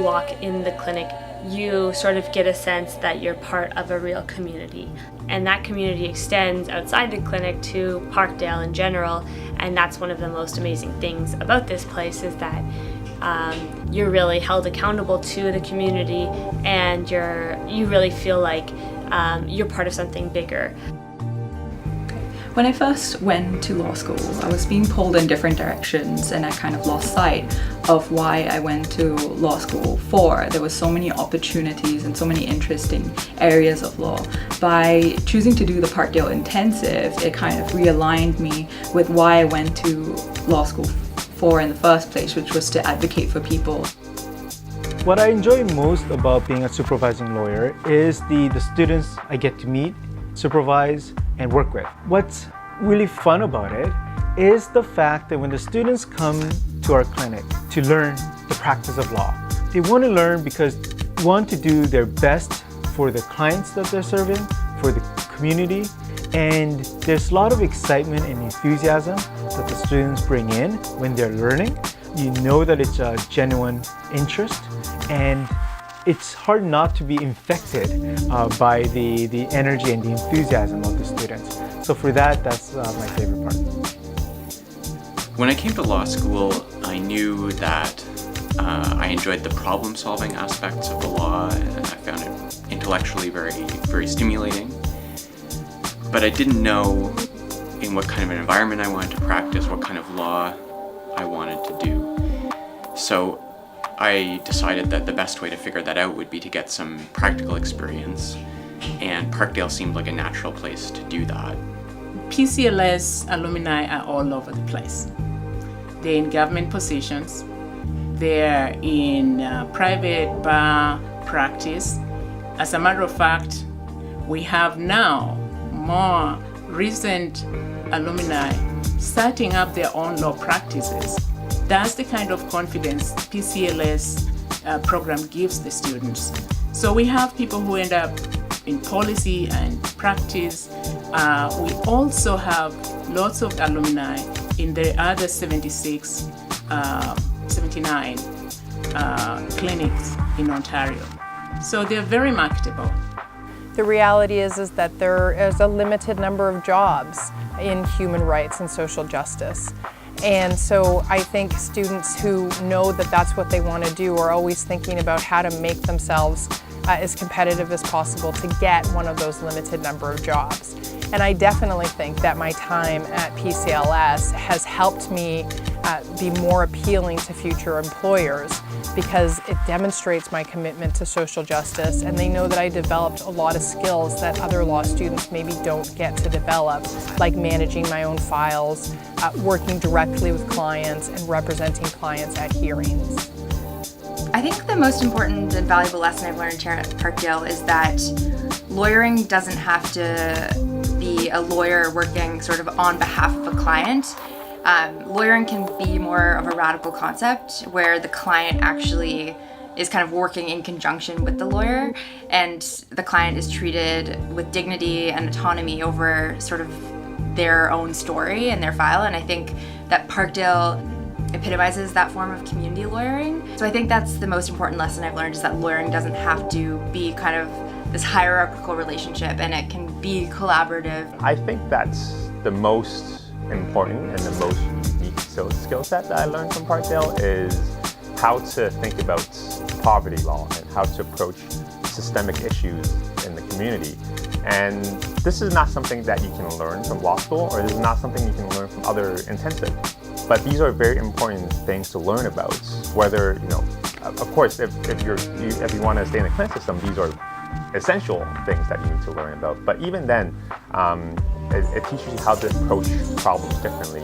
walk in the clinic, you sort of get a sense that you're part of a real community. And that community extends outside the clinic to Parkdale in general, and that's one of the most amazing things about this place is that you're really held accountable to the community, and you really feel like you're part of something bigger. When I first went to law school, I was being pulled in different directions, and I kind of lost sight of why I went to law school for. There were so many opportunities and so many interesting areas of law. By choosing to do the Parkdale Intensive, it kind of realigned me with why I went to law school for in the first place, which was to advocate for people. What I enjoy most about being a supervising lawyer is the students I get to meet, supervise, and work with. What's really fun about it is the fact that when the students come to our clinic to learn the practice of law, they want to learn because they want to do their best for the clients that they're serving, for the community, and there's a lot of excitement and enthusiasm that the students bring in when they're learning. You know that it's a genuine interest, and it's hard not to be infected by the energy and the enthusiasm of the students. So for that, that's my favorite part. When I came to law school, I knew that I enjoyed the problem-solving aspects of the law, and I found it intellectually very stimulating. But I didn't know in what kind of an environment I wanted to practice, what kind of law I wanted to do. So I decided that the best way to figure that out would be to get some practical experience, and Parkdale seemed like a natural place to do that. PCLS alumni are all over the place. They're in government positions, they're in private bar practice. As a matter of fact, we have now more recent alumni starting up their own law practices. That's the kind of confidence PCLS program gives the students. So we have people who end up in policy and practice. We also have lots of alumni in the other 79 clinics in Ontario. So they're very marketable. The reality is that there is a limited number of jobs in human rights and social justice. And so I think students who know that that's what they want to do are always thinking about how to make themselves as competitive as possible to get one of those limited number of jobs. And I definitely think that my time at PCLS has helped me be more appealing to future employers because it demonstrates my commitment to social justice, and they know that I developed a lot of skills that other law students maybe don't get to develop, like managing my own files, working directly with clients, and representing clients at hearings. I think the most important and valuable lesson I've learned here at Parkdale is that lawyering doesn't have to be a lawyer working sort of on behalf of a client. Lawyering can be more of a radical concept where the client actually is kind of working in conjunction with the lawyer, and the client is treated with dignity and autonomy over sort of their own story and their file. And I think that Parkdale epitomizes that form of community lawyering. So I think that's the most important lesson I've learned, is that lawyering doesn't have to be kind of this hierarchical relationship, and it can be collaborative. I think that's the most important and the most unique skill set that I learned from Parkdale is how to think about poverty law and how to approach systemic issues in the community. And this is not something that you can learn from law school, or this is not something you can learn from other intensive. But these are very important things to learn about. Whether, of course, if you want to stay in the clinic system, these are essential things that you need to learn about. But even then, it teaches you how to approach problems differently.